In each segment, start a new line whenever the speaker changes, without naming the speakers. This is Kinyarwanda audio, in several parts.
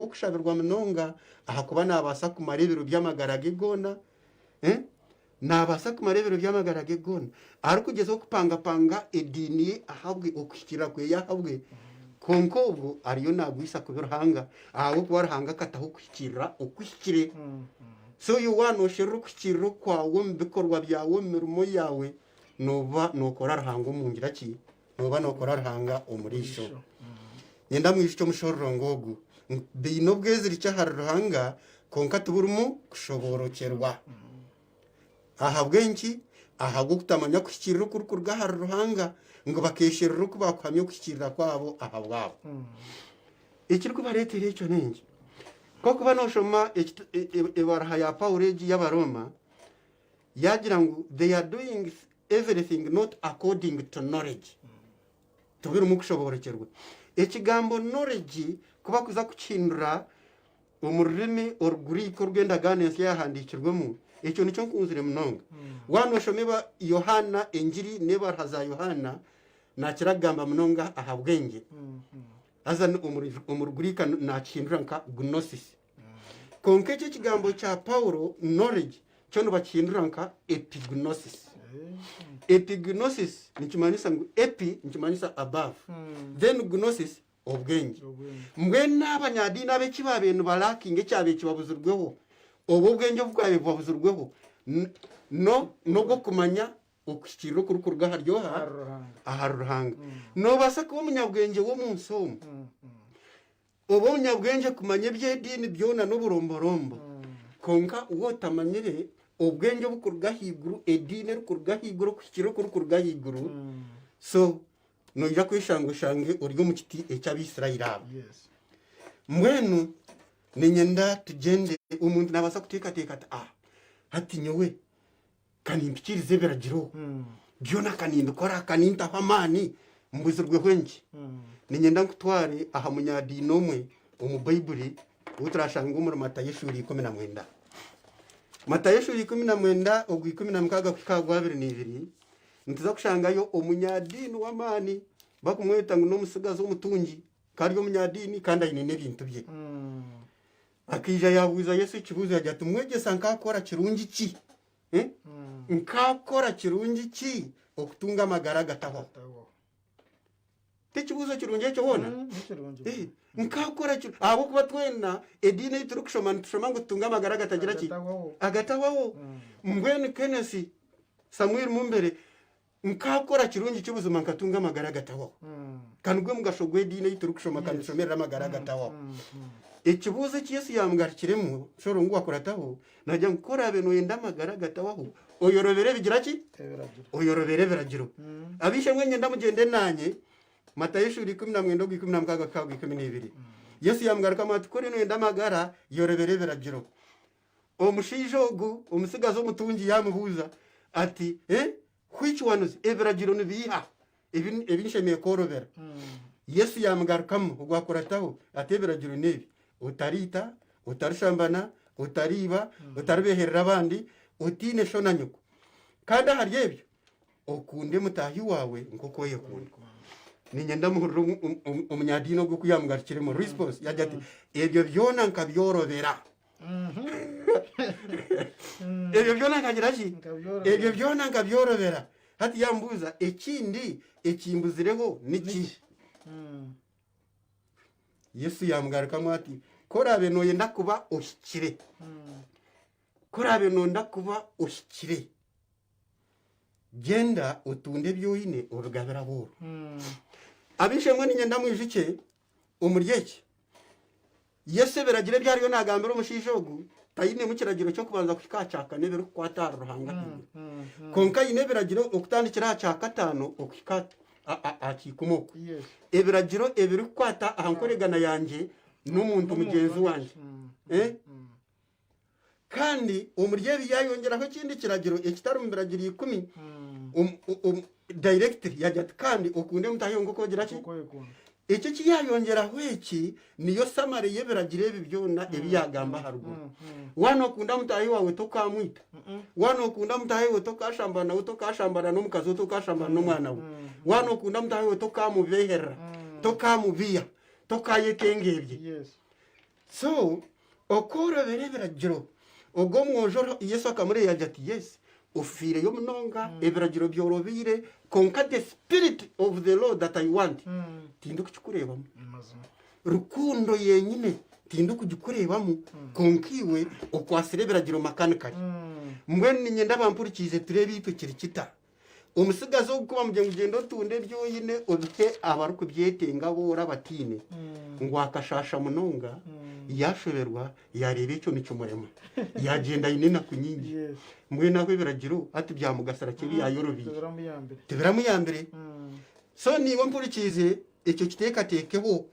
kushabirwa munonga ahakuba nabasa kumara ibiro by'amagarage gona nabasa kumara ibiro by'amagarage gona ari kugeza kupanga edini ahabwe okukira kwe yahabwe konko ubwo ariyo nagwisa kubiruhanga aho kubarahanga kataho kukira okukire so you want oshero kukiro kwawe mbikorwa byawe mirimo yawe noba nokora ruhango mungira ki noba nokora ruhanga umurisho nyenda mwisho mushororongogu bino bweziri cyahara ruhanga konka tuburumu kushoborokerwa aha bwenki aha gukutamanya kukirira kurukurga har ruhanga ngo bakeshirira ko bakwamye kukirira kwabo aha bwabo ikiriko baretere cyo ningi koko banoshoma ebaraha ya Pauleji y'abaroma yagira ngo they are doing everything not according to knowledge tubirumu kushoborokerwa ekigambo knowledge kuba kuza kukinura umurimi oruguriko rwenda ganense yahandikirwemo icyo nicyo kunzire munonga wanoshomeba Yohana enjiri neba haza Yohana nakiragamba munonga ahabwenge azana umurugurika nakindura nka gnosis konke cyo kigambo cha Paulo knowledge cyo no bakindura nka epignosis epignosis nikimanisa ngo epi nikimanisa above then gnosis obwenge mwena abanyadini abekibabenu balakinge cyabe kibabuzurweho obubwenge bwabe bwabuzurweho no go kumanya okukiriro kurukurga haryoha aharuhanga no basa ko umunyabwenge wo munsomo umunyabwenge kumanya byedini byona no buromborombo konka uwotamanyire ubwenge bukurga higuru edine rukurga higuru kukiriro kurukurga higuru so nojya kwishangushange uryo mu kiti ecy'Abisirayeli mwenu ninyenda tugende umuntu nabasa kutekateka hati nyowe kanimbikirize beragiro byona kanimbi kora kaninta hamani mbuzurwe hwenji ninyenda kutware aha munyadini omwe mu Bible utrashanga umuri Matayo 10:19 Matayo 10:19 ogwi 16 kwikagwa 22 ntiza kushangayo umunyadini w'amani bakumweta ngo nomusigazo umutungi karyo munyadini kandi ayine bintu bye akija yabuza Yesu ikibuzo yajya tumwegesa nkakora kirungi ki nkakora kirungi ki okutunga amagara gataho tikibuzo kirungi cyo bona nkakora abo kuba twena edine iturukushoma ntushoma ngo tunga amagara gatagira ki agataho mbwene Kenesi Samuel mumbere nkakora kirungi cy'ubuzima nkatunga amagara gataho kanugwe mugashogwe edine iturukushoma kandi shomerera amagara gataho ikibuzo cy'Yesu yamgarikiremo shoro ngo akorataho najya gukora beno yenda amagara gataho oyorobere bigira ki oyorobere biragiro abishe mwenye ndamugende nanye Matayo 10:12 Yesu yamgarika matukore no yenda amagara yorobere biragiro omushijogu umusigazo mutungi yamubuza ati which ones everagiro nibiha ebinshemeye korobera Yesu yamgarikamo ugwakorataho atebiragiro nebi utarita utarishambana utariba utarbeherera abandi utine shona nyuko kada haryebyo okunde mutahi wawe nkoko yekunda ninyenda muhururu umunyadino gwo kuyamgarikiremo response yajati ebyo byona nkabyorobera ebyo byona nkagiraji ebyo byona nkabyorobera hati yambuza ekindi ekimbuzireho niki Yesu yamgarikamo ati korabe no yenda kuba oshikire korabe no nda kuba oshikire genda utunde byoyine urugabira buru abishemwe ninyenda mwijike umuryeke Yesu beragire byariyo nagambira umushishogu tayine mu kiragiro cyo kubanza kwikacaka nebero kwatara ruhanga konka yine beragiro okutandikira cyaka 5 okikata akikumoko ebiragiro ebiri kwata ahankoregana yanje n'umuntu mugenzi wanje kandi umuryebi yayongeraho kindi kiragiro ekitari umbiragiri 10 directly yajya kandi ukunde mutayongo kogira ki icyo kiyayongeraho iki niyo samari yebiragire ebi byona ebiyagamba haruguru wano kunda mutayi wawe tokamwita wano kunda mutayi wawe tokashambana n'umukazi tokashambana n'umwana we wano kunda mutayi wawe tokamubehera tokamubiya tokayekengebye so okora biragiro ubwo mwojoro Yesu akamure yaje ati yes ufire yo munonga ebiragiro byorobire conquer the spirit of the Lord that I want tindu kuchukurebamo rukundo yenyine tindu kugikurebamo konkiwe okwasire biragiro makanikali mbweni nyenda bampurikize turebe ipikiri kita umusigazo ukuba mugendo tunde byoyine obike abaru kubyetenga bora batine ngo akashasha munonga yashoberwa yarebe icyo nicyo murema yagenda yinena kunyingi mwe naho biragiro ati byamugasara kibi yayorobiye teberamu yambere so niwo mpurikize icyo kiteka tekeho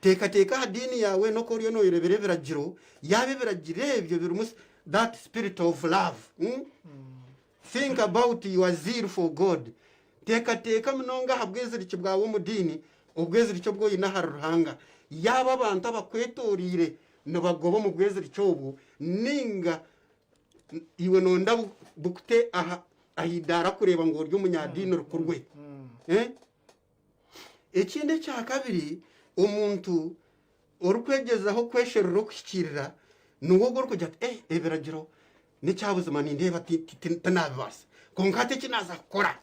teka hadini yawe no koriyo no yirebere biragiro yabe biragire ibyo birumus that spirit of love think about your zeal for God teka munonga habwezira kibwawo mudini ubwezira cyo bwo yina haruhanga yaba abantu abakwetorire no bagobo mu bwezira cyobo ninga iwe nonda bukute ahidara kureba ngo ryo munyadini rukurwe ekinde cya kabiri umuntu urukwegezaho kwesherero kwikirira nuwo gor kujya ebiragiro ni cyabuzima ni ndeba tanabasa konkate kinaza kora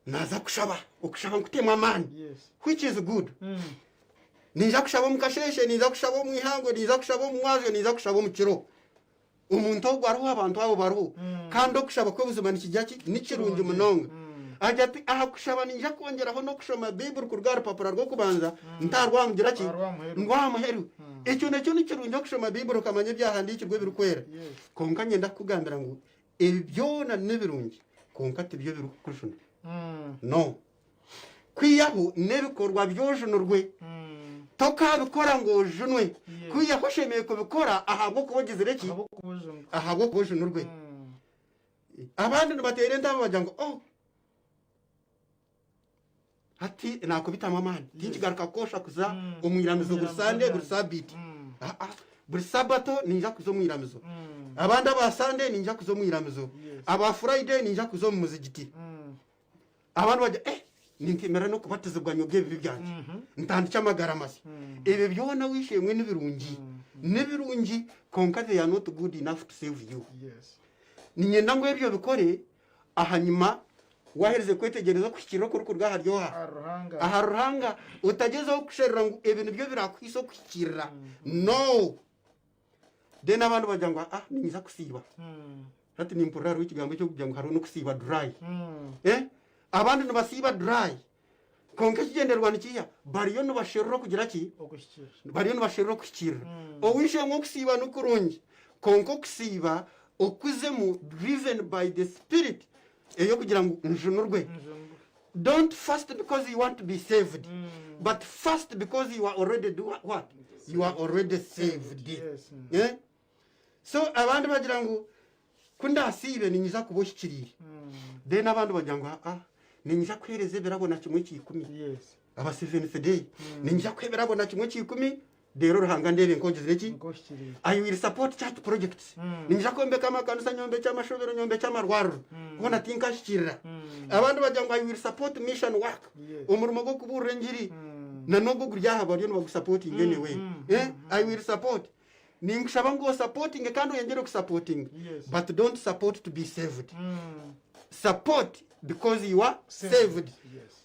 naza kushaba nkutema amani which is good niza kushaba mukasheshe niza kushaba mu ihango niza kushaba mu mwaje niza kushaba mu kiro umuntu ogwaruho abantu abo baruho kandi okushaba ko buzima nikijyaki nikirungi munonga ajati aha kushaba ninja kongeraho no kushoma Bible ku rwa rupapuro rwo kubanza ntarwamugira ki ndwamuheru icyo necyo nikirungi kushoma Bible kamanye byahandikirwe birukwera konka nyenda kugambira ngo ibyona nebirungi konka tibyo birukushuna no kwiyaho nebikorwa byojunurwe toka bikora ngo junwe kwiyaho shemeye kubikora ahabwo kubogezereki ahabwo kubojunurwe abandi batere ndabo bajya ngo hati nakubita amamani tinkigaruka kosha kuza umwiramizo gusande gusabiti buri sabato ninja kuzo mwiramizo abandi abasande ninja kuzo mwiramizo aba Friday ninja kuzo mu muzigiti abantu bajya ninkimera no kubatizibwa nyobye bibi byanje ntandika amagaramasi ibi byona wishimwe n'ibirungi konka they are not good enough to save you ninyenda ngo ibyo bikore ahanyuma wahereze kwetegereza kwikiro kuri kurwa haryoha aharuhanga utagezeho kusherera ngo ibintu byo birakwiso kwikirira no de n'abantu bajya ngo ninza kusiba hati nimpurara w'ikigambo cyo kujya ngo hari no kusiba dry abantu nabasiba dry konka kigenderwa nikiya bariyo no bashiriro kugira ki bariyo no bashiriro kwikirira owishe nko kusiba no kurungi konko kusiba okuzemu driven by the spirit eyo kugira ngo njunurwe don't fast because you want to be saved but fast because you are already what you are already saved so abantu bagira ngo kunda asibe ninyiza kuboshyikirira then abantu bagira ngo ninyiza kwereze birabona kimwe cyikumi aba 7th day ninyiza kweberabona kimwe cyikumi dero ruhanga ndebe nkogezereki I will support church projects ninja kombe kama kanisa nyombe cy'amashobero nyombe cy'amarwaro ubona tinkashikira abantu bajya ngo I will support mission work umurimo go kubura ngiri na nogo guryaha bariyo no gusupport anyway I will support ningushaba ngo supporting kandi yengere ku supporting but don't support to be saved support because you are saved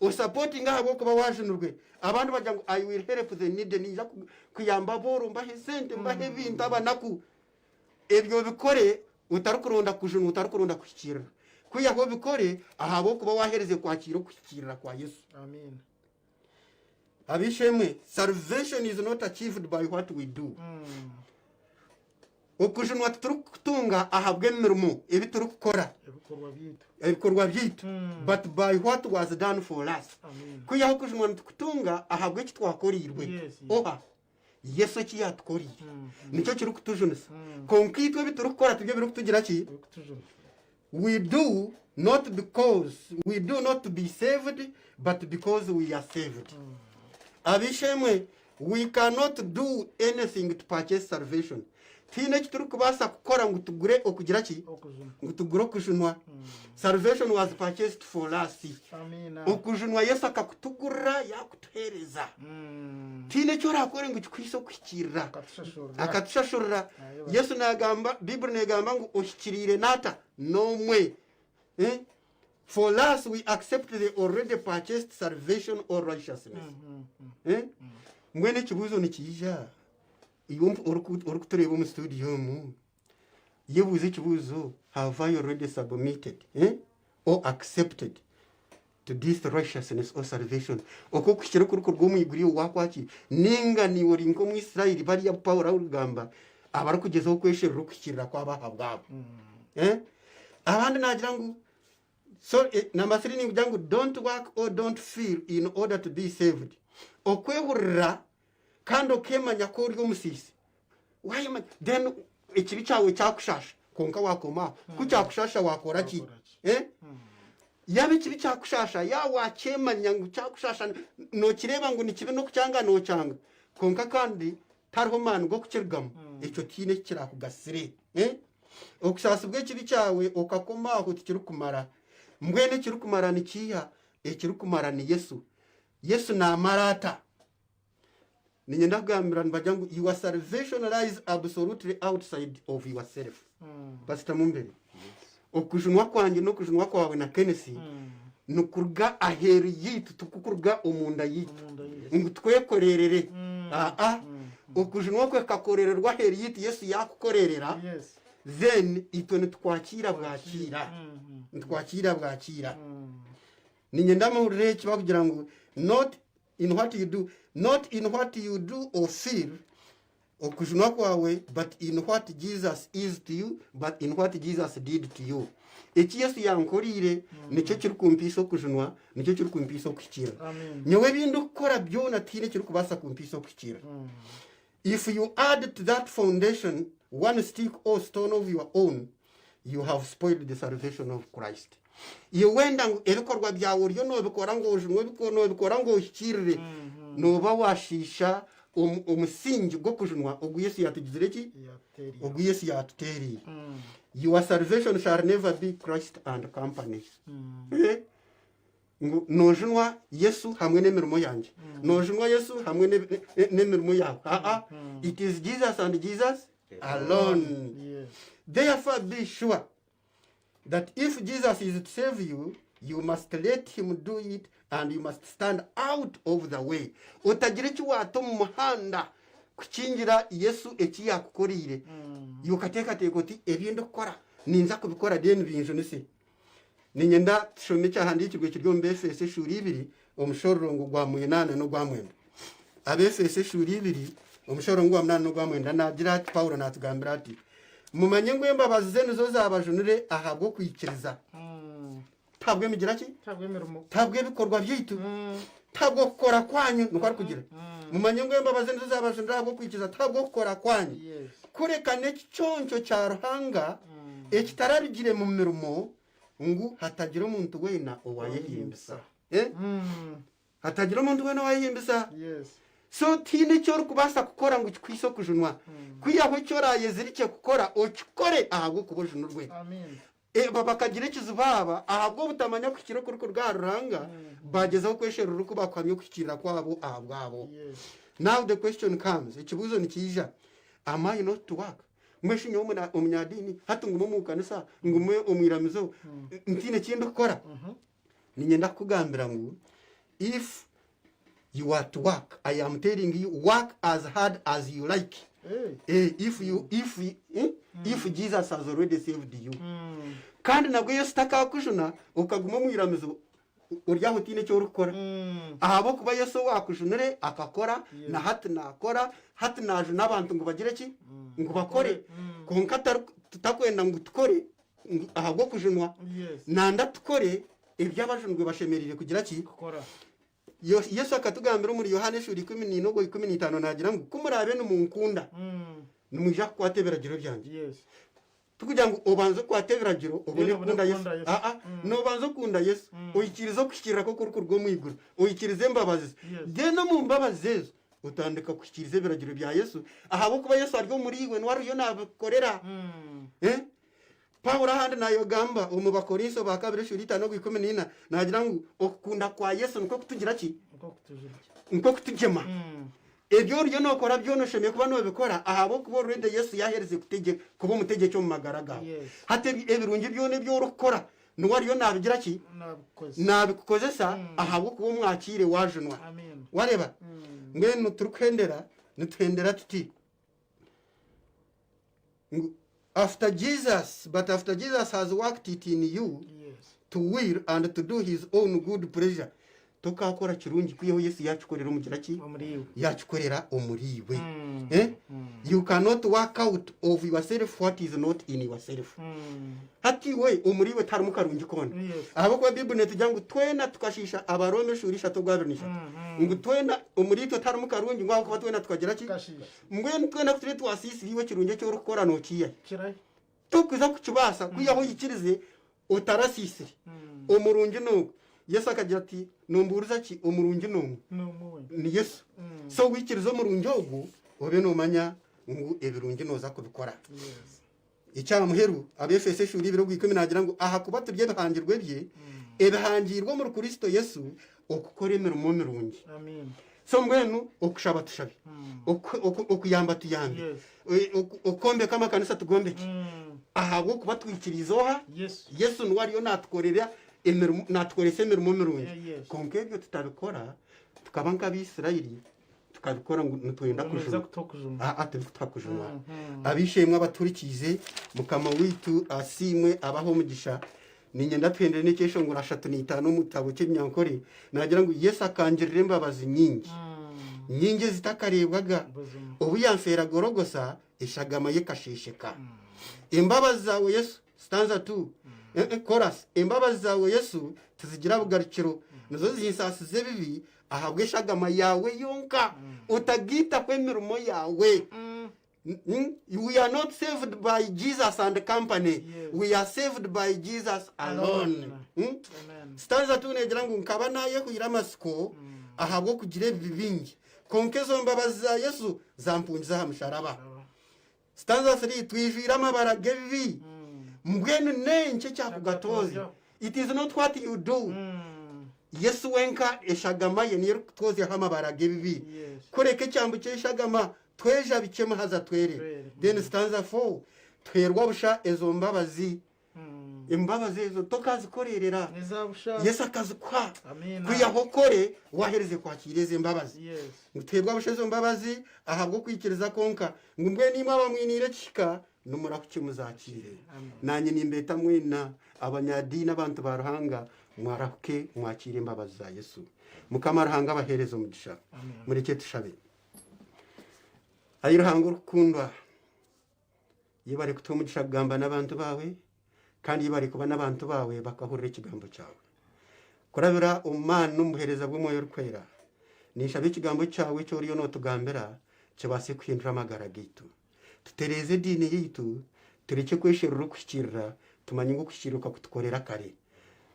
o supporting ahabo kuba wajunurwe abantu bajya ngo I will help the needy ninja kuyamba boro mbahe sente mbahe bintu abanaku ebyo bikore utarukurunda kujuna utarukurunda kwikira kuyaho bikore ahabo kuba wahereze kwakira kwikira kwa Yesu amen abishemwe salvation is not achieved by what we do okujunwa turukutunga ahabwe mirimo ebiturukora ibikorwa byitu but by what was done for us kuyaho kujunwa tukutunga ahabwe kitwakorirwe Yesu kiyatkorire nicyo kiri kutujunisa konkitwe biturukora tubyo biri kutugira ki we do not because we do not to be saved but because we are saved abishemwe we cannot do anything to purchase salvation tine kituri kubasa gukora ngo tugure okugira ki
okuzuma
ngo tugure okujunwa salvation was purchased for us
amina
okujunwa Yesu akakutugura yakutuhereza tine cyo rakore ngo kikwise kwikirira akatushashurira Yesu nagamba Bible negamba ngo oshikirire nata nomwe for us we accept the already purchased salvation or righteousness mwene kibuzo nikija iyo urukutureba mu studio mu yebuze ikibuzo have I already submitted or accepted to this righteousness or salvation oko kukira kuri rw'umuyiguri wakwaki ninga ni orinko mu Israeli bari ya Paul urugamba abari kugezaho kweshera rukukirira kwabahabwabo abandi nagira ngo so number 3 ni kugira ngo don't work or don't feel in order to be saved okwehurira kandi okemanya ko uri umusisi wayima then ikibi cyawe cyakushasha konka wakoma kucyakushasha wakora ki yabe ikibi cyakushasha ya wakemanya ngo cyakushasha no kireba ngo ni kibi no kucyanga no cyanga konka kandi tariho man go kukirgamo icyo tine kirakugasire okushasa bwe kibi cyawe okakoma aho tikirukumara mbwene kirukumara ni kiha ekirukumara ni Yesu na marata ninyenda kugambira nbajya ngo your salvation lies absolutely outside of yourself pastor mumbere okujunwa kwanje no kujunwa kwawe na Kenesi nukurga aheri yitu tukukurga omunda yitu ngo twekorerere okujunwa kwe kakorererwa aheri yitu Yesu yakukorerera then itone twakira bwakira ninyenda mu reke bakugira ngo not in what you do or feel okujunwa kwawe but in what Jesus is to you but in what Jesus did to you iki Yesu yankorire nicyo kiri kumpiso kujunwa nicyo kiri kumpiso kwikira nyewe bindu gukora byona tine kiri kubasa kumpiso kwikira if you add to that foundation one stick or stone of your own you have spoiled the salvation of Christ iyo wenda ebikorwa byawe ryo no bikora ngo ujunwe bikora ngo ukirire noba washisha umusingi gwo kujunwa ogu Yesu yatugizire ki ogu Yesu yatuteri your salvation shall never be Christ and company nojunwa Yesu hamwe n'emirimo yanjye nojunwa Yesu hamwe n'emirimo yawe it is Jesus and Jesus alone therefore be sure that if Jesus is to save you you must let him do it and you must stand out of the way utagira icyo wato mu muhanda kukingira Yesu eki yakukorire yukateka tekoti ebindi gukora ninza kubikora den binjo nise ninyenda shome cyahandi ikigwe kiryo mbefese shuri 2 omushorongo gwa 8 no gwa 9 abefese shuri 2 omushorongo gwa 8 no gwa 9 nagira ati Paulo natugambira ati mumanye ngo embabazi zenu zo zabajunire ahabwo kwikiriza tabwe migira ki tabwe bikorwa byitu tabwo gukora kwanyu nuko ari kugira mumanye ngo embabazi zenu zabajunire ahabwo kwikiriza tabwo gukora kwanyu kurekane cyonco cya ruhanga ekitararigire mu mirimo ngo hatagira umuntu wena owayehimbisa hatagira umuntu wena owayehimbisa so tine cyo kubasa gukora ngo kwiso kujunwa kwiyaho cyo rayezirike gukora okikore ahabwo kubujunurwe baba kagira kizubaba ahabwo butamanya kukiro kuri rwa ruranga bagezaho kweshera uruko bakwamye kukira kwabo ahabwabo now the question comes ikibuzo nikija am I not to work mweshi nyomuna umunyadini hatungumo mu kanisa ngume umwiramizo ntine kindi gukora ninyenda kugambira ngo if you are to work I am telling you work as hard as you like if Jesus has already saved you kandi nabwo Yesu takakujuna ukaguma mwiramizo uryaho tine cyo rukora ahabo kuba Yesu wakujunire akakora na hati nakora hati naje nabantu ngo bagire ki ngo bakore konka tutakwenda ngo tukore ahabwo kujunwa nanda tukore ibyabajunwe bashemerire kugira ki gukora Yesu akatugambira muri Yohana 10:15 nagira ngo kumurabe no munkunda numujya kwatebera-giro byanjye tukugira ngo obanze kwatebera-giro ubone kunda Yesu no banze kunda Yesu uyikirizo kwikirira ko kuri rwo mwiguru uyikirize mbabazi de no mu mbabazi utandika kushikiriza ibiragiro bya Yesu ahabo kuba Yesu aryo muri iwe nwari yo nabikorera Pawulo handi nayo gamba mu Bakorinto ba 2:5 nagira ngo okukunda kwa Yesu nuko kutugira ki nuko kutugema ebyo ryo nokora byonoshemye kuba no bikora ahabo kuba rende Yesu yahereze kutegeka kuba umutegeke mu magaraga hate ebirungi byone byo rukora nuwari yo nabigira ki nabikukozesa ahabo kuba mwakire wajunwa wareba ngene turukendera nitwendera tuti after Jesus has worked it in you to will and to do his own good pleasure tukakora kirungi kwiyeho Yesu yacukorera umugira ki yacukorera umuriwe you cannot work out of yourself what is not in yourself hati we umuriwe tari karungi kone abo kwa Bible netujyango twena tukashisha abarome shurisha tugwabinisha ngo twena umurito tari karungi ngwa ko twena tukagira ki ngwe twena kutire twasisiriwe kirungi cyo rukora no kiye tukuza kucubasa kuyaho yikirize utarasisiri umurungi no Yesu akagira ati numburuza ki umurungi no ni Yesu so wikirizo umurungi ogu obe no manya ngo ebirungi noza kubikora icyaha muheru abefese shuri biro gwikome nagira ngo aha kuba turye bahangirwe bye ebahangirwa mu Kristo Yesu okukora emirimo mirungi so mbwenu okushaba tushabe okuyamba tuyambe okombe kama kanisa tugombeke aha bwo kuba twikirizoha Yesu nwari yo natukorera emirimo natukorese emirimo mirungi konkebyo tutabikora tukabanka abisirayeli tukabikora ngo nutwenda kujuna atabikutakujuna abishemwe abaturikize mukama witu asimwe abaho mugisha ninyenda twendere n'ikesho ngo 35 mutabo cy'imyankore nagira ngo Yesu akangirire imbabazi nyingi zitakarebwaga ubu yamfera gorogosa ishagama yekashisheka imbabazi zawe Yesu stanza 2 chorus imbabazi zawe Yesu tuzigira bugarukiro nazo zinsasize bibi ahabwe shagama yawe yonka utagita kwemirimo yawe we are not saved by Jesus and company we are saved by Jesus alone stanza 2 negira ngo nkaba naye kugira amasiko ahabwo kugira bibingi konkezo mbabazi za Yesu zampungiza hamusharaba stanza 3 twivira amabara gevi mbwenu nenche cyakugatozi it is not what you do Yesu wenka eshagama ye niyo twoze hamabara gevi koreke cyambu cyeshagama tweja bikema haza twere then stanza 4 twerwa busha ezo mbabazi imbabazi ezo tokazikorerera Yesu akazikwa kuyahokore wahereze kwakireze imbabazi twebwa busha ezo mbabazi ahabwo kwikiriza konka ngumwe nimwe abamwinire kika numura kukimuzakire nanye nimbeta mwina abanyadini abantu baruhanga mwarahuke mwakire imbabazi za Yesu mukamarahanga bahereza umugisha mureke tushabe ayiruhanga rukundwa yibare kutumugisha kugamba n'abantu bawe kandi yibare kuba n'abantu bawe bakahurira ikigambo cyawe kurabira umwana n'umuhereza bw'umwoyo rukwera nishabe ikigambo cyawe cyo riyo no tugambera cyabase kwindura amagara gitu tutereze dini yitu tureke kweshera rukwikirira tumanye ngo kushiruka kutukorera kare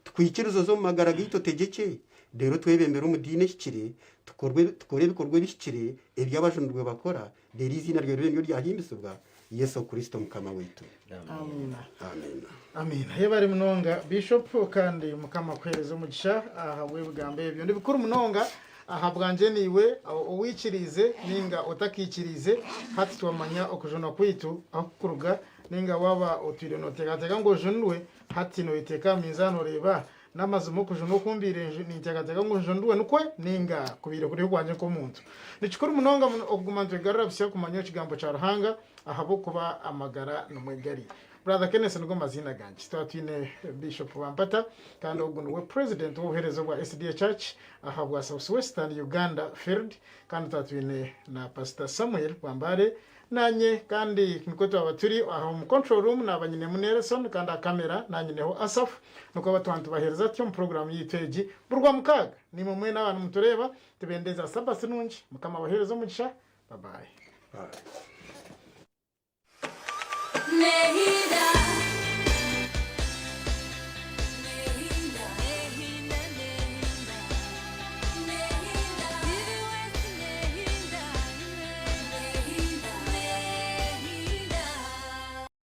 twikirizo zo magara gitu tegeke rero twebembera umudine kikire tukore bikorwe bikire ebyabajundwe bakora rero izina ryo ryo ryahimbisubwa Yesu Kristo mukama wetu
amen hebari munonga bishop kandi mukama kwereza umugisha aha webugambe byo ndibikuru munonga aha bwanje niwe uwikirize ninga utakikirize hati twamanya okujona kwitu akuruga ninga waba utire no tegatega ngo jonwe hati no iteka mizano reba namazumo kujona kumbire ni tegatega ngo jonwe nukwe ninga kubire kuri kwanje ko muntu nicikuru munonga ogumantwe garra bisya kumanya kigambo cha ruhanga ahabo kuba amagara no mwegari brother Kenneth nugo mazina ganje twatine bishop Wampata kandi ogunwe president w'ubuherezo bwa SDA Church ahabwa South Western Uganda field kandi twatine na pastor Samuel Wambare nanye kandi niko twabaturi aho mu control room nabanyine Munereson kandi kamera nanye neho Asaf nuko abatwantu bahereza cyo mu program yiteji burwa mukaga ni mumwe n'abantu mutureba tubendeza sabasi nunji mukama baherezo mugisha bye bye
Nehida